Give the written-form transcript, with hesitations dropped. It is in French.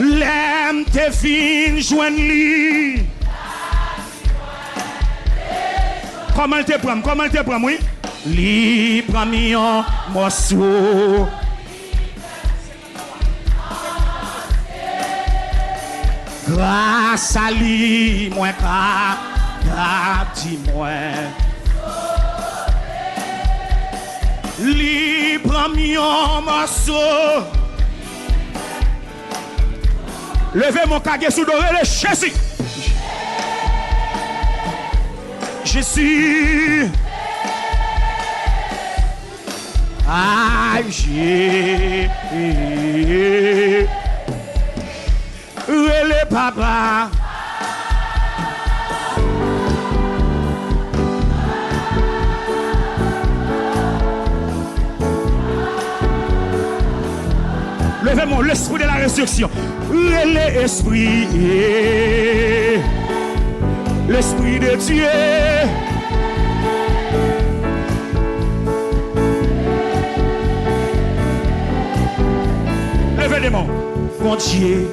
L'aime te fin joindre lui. Comment te prend, oui? Li prend un morceau. Grâce à lui, moi, dis-moi. Li prend un morceau. Levez mon cagé sous doré le châssis. Je suis. J'ai. Le papa. Levez-moi l'esprit de la résurrection. L'esprit de Dieu. Levez les mains. Mon Dieu.